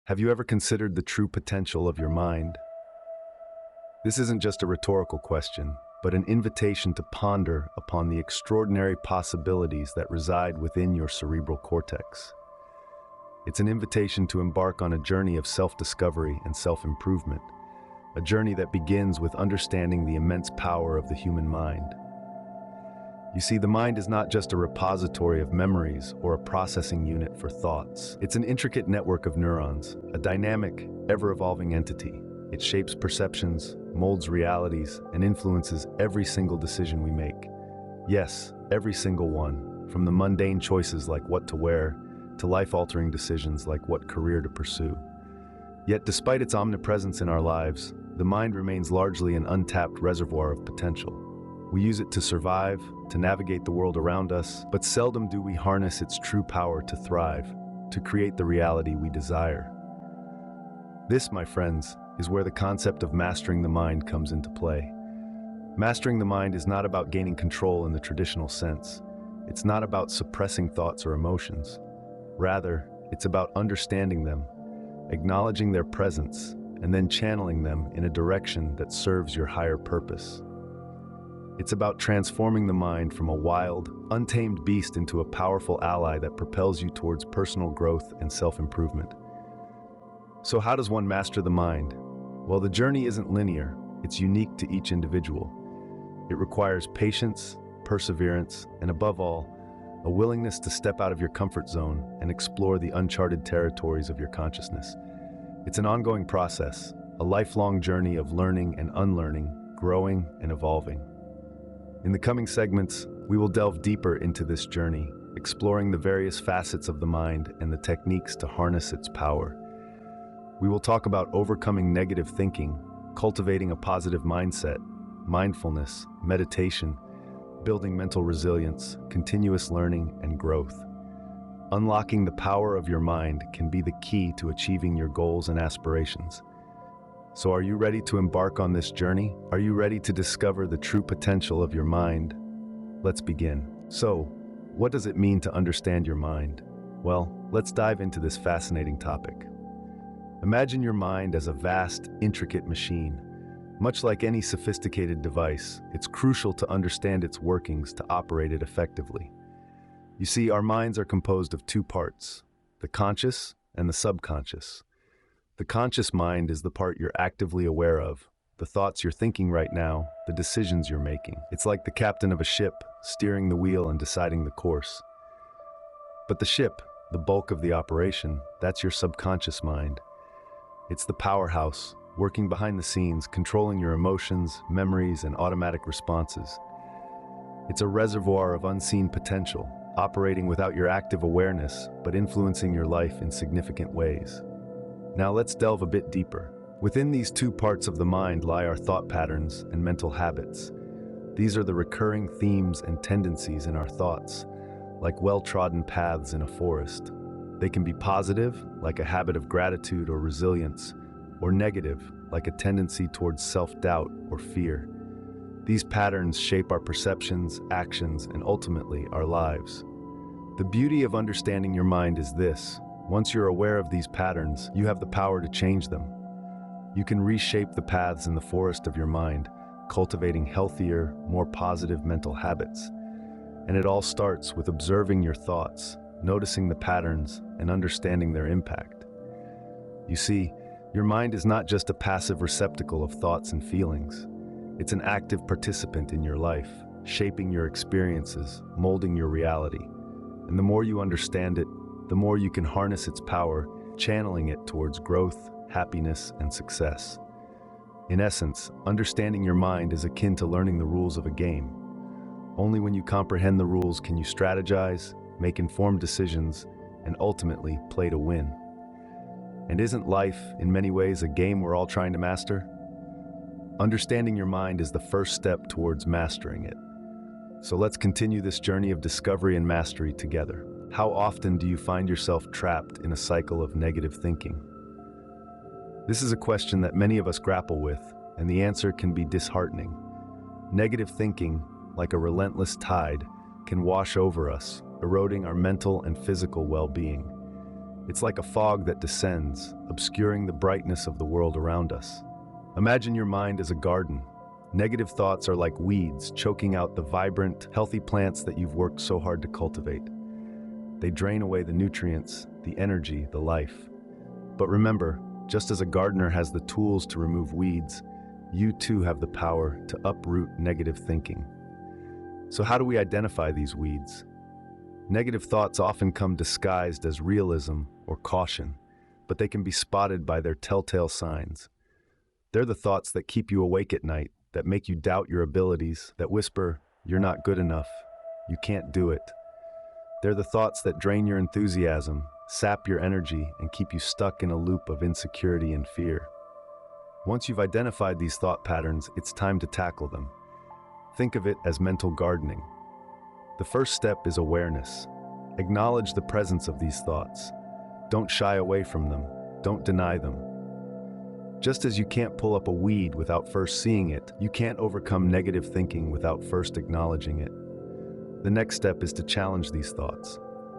Have you ever considered the true potential of your mind? This isn't just a rhetorical question, but an invitation to ponder upon the extraordinary possibilities that reside within your cerebral cortex. It's an invitation to embark on a journey of self-discovery and self-improvement, a journey that begins with understanding the immense power of the human mind. You see, the mind is not just a repository of memories or a processing unit for thoughts. It's an intricate network of neurons, a dynamic, ever-evolving entity. It shapes perceptions, molds realities, and influences every single decision we make. Yes, every single one, from the mundane choices like what to wear, to life-altering decisions like what career to pursue. Yet despite its omnipresence in our lives, the mind remains largely an untapped reservoir of potential. We use it to survive, to navigate the world around us, but seldom do we harness its true power to thrive, to create the reality we desire. This, my friends, is where the concept of mastering the mind comes into play. Mastering the mind is not about gaining control in the traditional sense. It's not about suppressing thoughts or emotions. Rather, it's about understanding them, acknowledging their presence, and then channeling them in a direction that serves your higher purpose. It's about transforming the mind from a wild, untamed beast into a powerful ally that propels you towards personal growth and self-improvement. So how does one master the mind? Well, the journey isn't linear. It's unique to each individual. It requires patience, perseverance, and above all, a willingness to step out of your comfort zone and explore the uncharted territories of your consciousness. It's an ongoing process, a lifelong journey of learning and unlearning, growing and evolving. In the coming segments, we will delve deeper into this journey, exploring the various facets of the mind and the techniques to harness its power. We will talk about overcoming negative thinking, cultivating a positive mindset, mindfulness, meditation, building mental resilience, continuous learning, and growth. Unlocking the power of your mind can be the key to achieving your goals and aspirations. So are you ready to embark on this journey? Are you ready to discover the true potential of your mind? Let's begin. So, what does it mean to understand your mind? Well, let's dive into this fascinating topic. Imagine your mind as a vast, intricate machine. Much like any sophisticated device, it's crucial to understand its workings to operate it effectively. You see, our minds are composed of two parts, the conscious and the subconscious. The conscious mind is the part you're actively aware of, the thoughts you're thinking right now, the decisions you're making. It's like the captain of a ship, steering the wheel and deciding the course. But the ship, the bulk of the operation, that's your subconscious mind. It's the powerhouse, working behind the scenes, controlling your emotions, memories, and automatic responses. It's a reservoir of unseen potential, operating without your active awareness, but influencing your life in significant ways. Now let's delve a bit deeper. Within these two parts of the mind lie our thought patterns and mental habits. These are the recurring themes and tendencies in our thoughts, like well-trodden paths in a forest. They can be positive, like a habit of gratitude or resilience, or negative, like a tendency towards self-doubt or fear. These patterns shape our perceptions, actions, and ultimately our lives. The beauty of understanding your mind is this: once you're aware of these patterns, you have the power to change them. You can reshape the paths in the forest of your mind, cultivating healthier, more positive mental habits. And it all starts with observing your thoughts, noticing the patterns, and understanding their impact. You see, your mind is not just a passive receptacle of thoughts and feelings. It's an active participant in your life, shaping your experiences, molding your reality. And the more you understand it, the more you can harness its power, channeling it towards growth, happiness, and success. In essence, understanding your mind is akin to learning the rules of a game. Only when you comprehend the rules can you strategize, make informed decisions, and ultimately play to win. And isn't life, in many ways, a game we're all trying to master? Understanding your mind is the first step towards mastering it. So let's continue this journey of discovery and mastery together. How often do you find yourself trapped in a cycle of negative thinking? This is a question that many of us grapple with, and the answer can be disheartening. Negative thinking, like a relentless tide, can wash over us, eroding our mental and physical well-being. It's like a fog that descends, obscuring the brightness of the world around us. Imagine your mind as a garden. Negative thoughts are like weeds, choking out the vibrant, healthy plants that you've worked so hard to cultivate. They drain away the nutrients, the energy, the life. But remember, just as a gardener has the tools to remove weeds, you too have the power to uproot negative thinking. So how do we identify these weeds? Negative thoughts often come disguised as realism or caution, but they can be spotted by their telltale signs. They're the thoughts that keep you awake at night, that make you doubt your abilities, that whisper, "You're not good enough, you can't do it." They're the thoughts that drain your enthusiasm, sap your energy, and keep you stuck in a loop of insecurity and fear. Once you've identified these thought patterns, it's time to tackle them. Think of it as mental gardening. The first step is awareness. Acknowledge the presence of these thoughts. Don't shy away from them. Don't deny them. Just as you can't pull up a weed without first seeing it, you can't overcome negative thinking without first acknowledging it. The next step is to challenge these thoughts.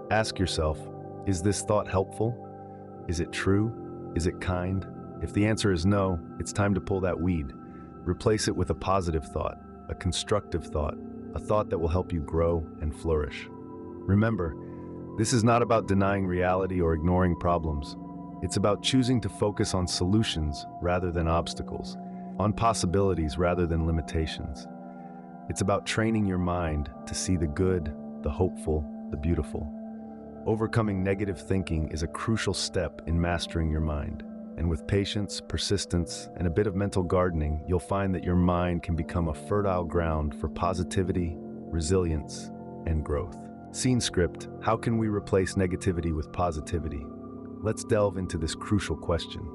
Ask yourself, is this thought helpful? Is it true? Is it kind? If the answer is no, it's time to pull that weed. Replace it with a positive thought, a constructive thought, a thought that will help you grow and flourish. Remember, this is not about denying reality or ignoring problems. It's about choosing to focus on solutions rather than obstacles, on possibilities rather than limitations. It's about training your mind to see the good, the hopeful, the beautiful. Overcoming negative thinking is a crucial step in mastering your mind. And with patience, persistence, and a bit of mental gardening, you'll find that your mind can become a fertile ground for positivity, resilience, and growth. Scene script: how can we replace negativity with positivity? Let's delve into this crucial question.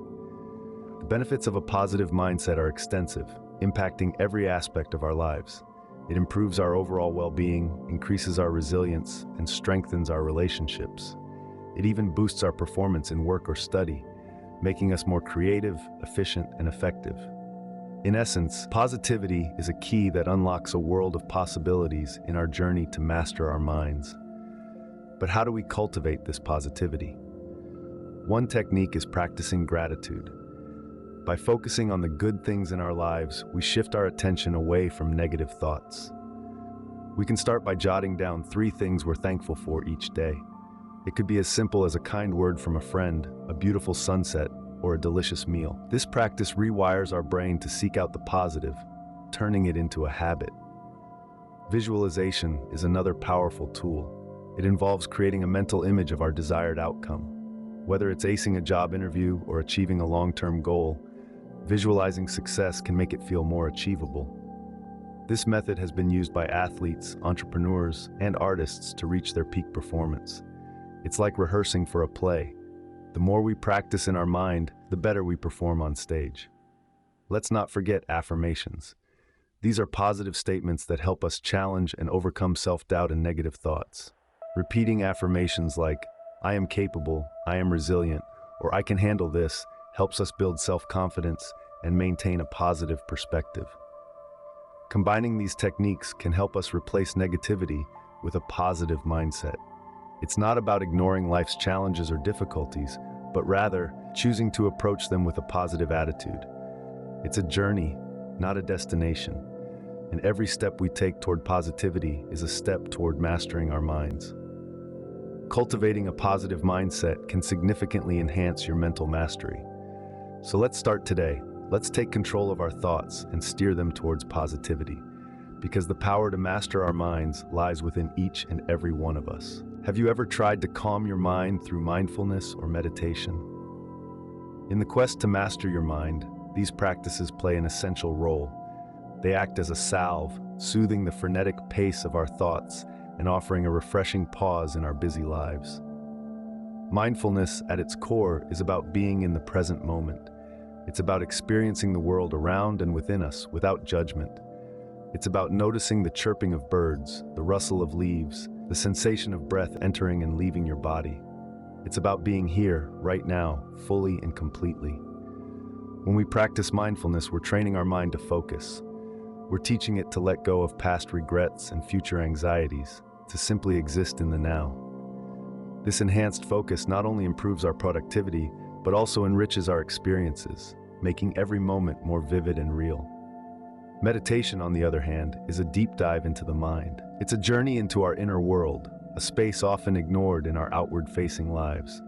The benefits of a positive mindset are extensive, impacting every aspect of our lives. It improves our overall well-being, increases our resilience, and strengthens our relationships. It even boosts our performance in work or study, making us more creative, efficient, and effective. In essence, positivity is a key that unlocks a world of possibilities in our journey to master our minds. But how do we cultivate this positivity? One technique is practicing gratitude. By focusing on the good things in our lives, we shift our attention away from negative thoughts. We can start by jotting down 3 things we're thankful for each day. It could be as simple as a kind word from a friend, a beautiful sunset, or a delicious meal. This practice rewires our brain to seek out the positive, turning it into a habit. Visualization is another powerful tool. It involves creating a mental image of our desired outcome. Whether it's acing a job interview or achieving a long-term goal, visualizing success can make it feel more achievable. This method has been used by athletes, entrepreneurs, and artists to reach their peak performance. It's like rehearsing for a play. The more we practice in our mind, the better we perform on stage. Let's not forget affirmations. These are positive statements that help us challenge and overcome self-doubt and negative thoughts. Repeating affirmations like, "I am capable, I am resilient," or "I can handle this," helps us build self-confidence and maintain a positive perspective. Combining these techniques can help us replace negativity with a positive mindset. It's not about ignoring life's challenges or difficulties, but rather choosing to approach them with a positive attitude. It's a journey, not a destination, and every step we take toward positivity is a step toward mastering our minds. Cultivating a positive mindset can significantly enhance your mental mastery. So let's start today. Let's take control of our thoughts and steer them towards positivity, because the power to master our minds lies within each and every one of us. Have you ever tried to calm your mind through mindfulness or meditation? In the quest to master your mind, these practices play an essential role. They act as a salve, soothing the frenetic pace of our thoughts and offering a refreshing pause in our busy lives. Mindfulness, at its core, is about being in the present moment. It's about experiencing the world around and within us without judgment. It's about noticing the chirping of birds, the rustle of leaves, the sensation of breath entering and leaving your body. It's about being here, right now, fully and completely. When we practice mindfulness, we're training our mind to focus. We're teaching it to let go of past regrets and future anxieties, to simply exist in the now. This enhanced focus not only improves our productivity, but also enriches our experiences, making every moment more vivid and real. Meditation, on the other hand, is a deep dive into the mind. It's a journey into our inner world, a space often ignored in our outward-facing lives.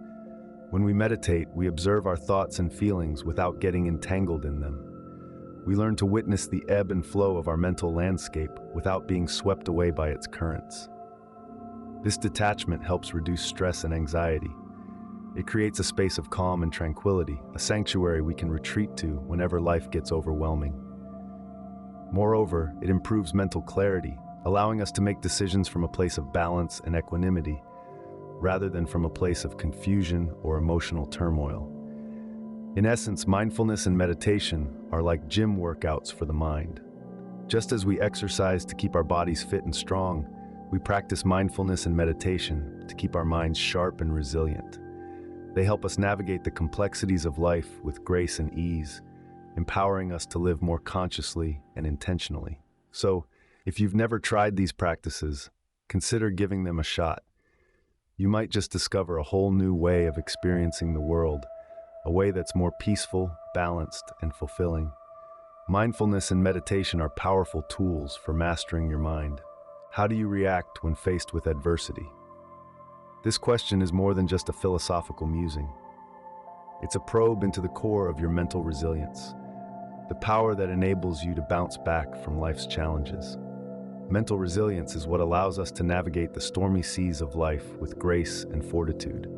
When we meditate, we observe our thoughts and feelings without getting entangled in them. We learn to witness the ebb and flow of our mental landscape without being swept away by its currents. This detachment helps reduce stress and anxiety. It creates a space of calm and tranquility, a sanctuary we can retreat to whenever life gets overwhelming. Moreover, it improves mental clarity, allowing us to make decisions from a place of balance and equanimity, rather than from a place of confusion or emotional turmoil. In essence, mindfulness and meditation are like gym workouts for the mind. Just as we exercise to keep our bodies fit and strong, we practice mindfulness and meditation to keep our minds sharp and resilient. They help us navigate the complexities of life with grace and ease, empowering us to live more consciously and intentionally. So, if you've never tried these practices, consider giving them a shot. You might just discover a whole new way of experiencing the world, a way that's more peaceful, balanced, and fulfilling. Mindfulness and meditation are powerful tools for mastering your mind. How do you react when faced with adversity? This question is more than just a philosophical musing. It's a probe into the core of your mental resilience, the power that enables you to bounce back from life's challenges. Mental resilience is what allows us to navigate the stormy seas of life with grace and fortitude.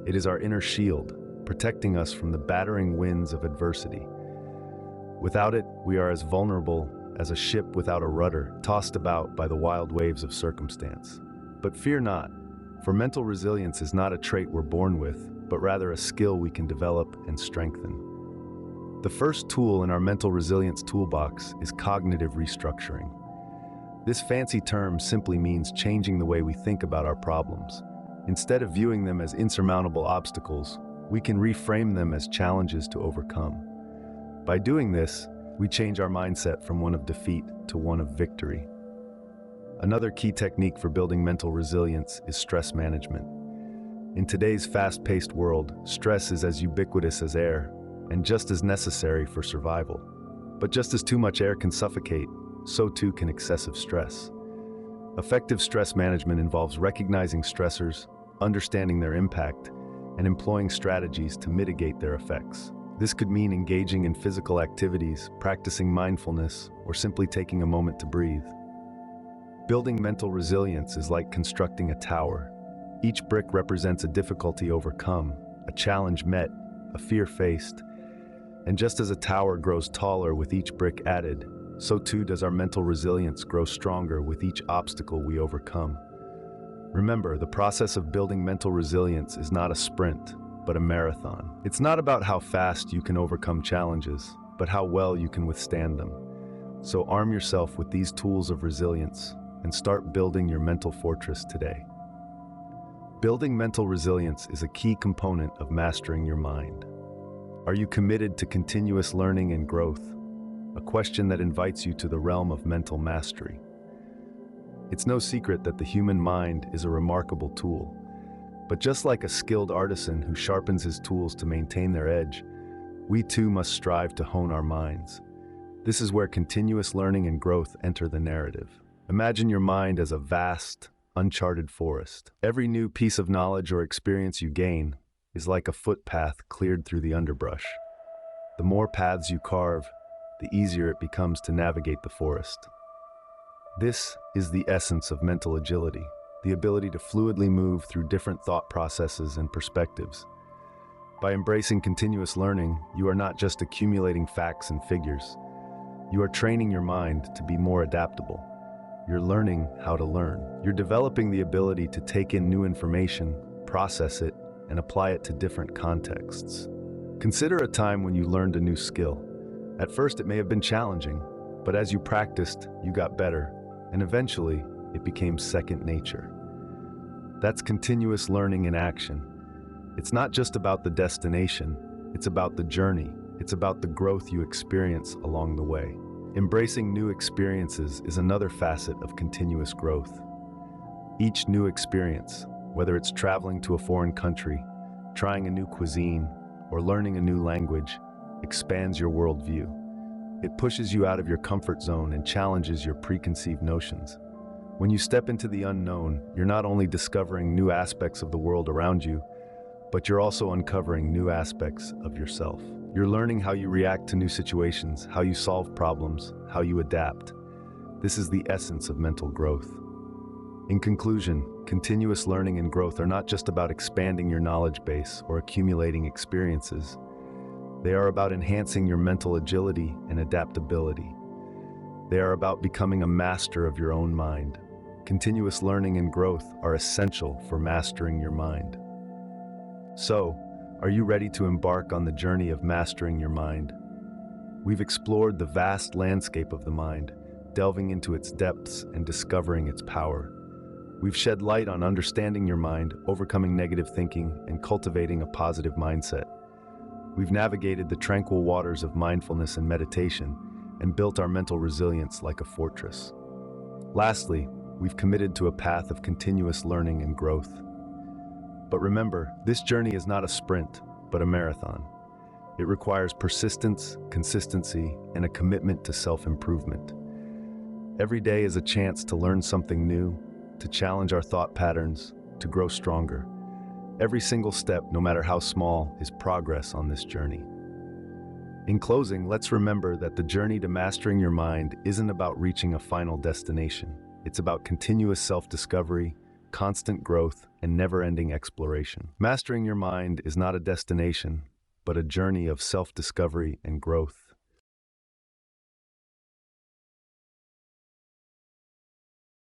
It is our inner shield, protecting us from the battering winds of adversity. Without it, we are as vulnerable as a ship without a rudder, tossed about by the wild waves of circumstance. But fear not, for mental resilience is not a trait we're born with, but rather a skill we can develop and strengthen. The first tool in our mental resilience toolbox is cognitive restructuring. This fancy term simply means changing the way we think about our problems. Instead of viewing them as insurmountable obstacles, we can reframe them as challenges to overcome. By doing this, we change our mindset from one of defeat to one of victory. Another key technique for building mental resilience is stress management. In today's fast-paced world, stress is as ubiquitous as air and just as necessary for survival. But just as too much air can suffocate, so too can excessive stress. Effective stress management involves recognizing stressors, understanding their impact, and employing strategies to mitigate their effects. This could mean engaging in physical activities, practicing mindfulness, or simply taking a moment to breathe. Building mental resilience is like constructing a tower. Each brick represents a difficulty overcome, a challenge met, a fear faced. And just as a tower grows taller with each brick added, so too does our mental resilience grow stronger with each obstacle we overcome. Remember, the process of building mental resilience is not a sprint, but a marathon. It's not about how fast you can overcome challenges, but how well you can withstand them. So arm yourself with these tools of resilience and start building your mental fortress today. Building mental resilience is a key component of mastering your mind. Are you committed to continuous learning and growth? A question that invites you to the realm of mental mastery. It's no secret that the human mind is a remarkable tool. But just like a skilled artisan who sharpens his tools to maintain their edge, we too must strive to hone our minds. This is where continuous learning and growth enter the narrative. Imagine your mind as a vast, uncharted forest. Every new piece of knowledge or experience you gain is like a footpath cleared through the underbrush. The more paths you carve, the easier it becomes to navigate the forest. This is the essence of mental agility, the ability to fluidly move through different thought processes and perspectives. By embracing continuous learning, you are not just accumulating facts and figures. You are training your mind to be more adaptable. You're learning how to learn. You're developing the ability to take in new information, process it, and apply it to different contexts. Consider a time when you learned a new skill. At first, it may have been challenging, but as you practiced, you got better, and eventually, it became second nature. That's continuous learning in action. It's not just about the destination, it's about the journey. It's about the growth you experience along the way. Embracing new experiences is another facet of continuous growth. Each new experience, Whether it's traveling to a foreign country, trying a new cuisine, or learning a new language, expands your worldview. It pushes you out of your comfort zone and challenges your preconceived notions. When you step into the unknown, you're not only discovering new aspects of the world around you, but you're also uncovering new aspects of yourself. You're learning how you react to new situations, how you solve problems, how you adapt. This is the essence of mental growth. In conclusion, continuous learning and growth are not just about expanding your knowledge base or accumulating experiences. They are about enhancing your mental agility and adaptability. They are about becoming a master of your own mind. Continuous learning and growth are essential for mastering your mind. So, are you ready to embark on the journey of mastering your mind? We've explored the vast landscape of the mind, delving into its depths and discovering its power. We've shed light on understanding your mind, overcoming negative thinking, and cultivating a positive mindset. We've navigated the tranquil waters of mindfulness and meditation and built our mental resilience like a fortress. Lastly, we've committed to a path of continuous learning and growth. But remember, this journey is not a sprint, but a marathon. It requires persistence, consistency, and a commitment to self-improvement. Every day is a chance to learn something new, to challenge our thought patterns, to grow stronger. Every single step, no matter how small, is progress on this journey. In closing, let's remember that the journey to mastering your mind isn't about reaching a final destination. It's about continuous self-discovery, constant growth, and never-ending exploration. Mastering your mind is not a destination, but a journey of self-discovery and growth.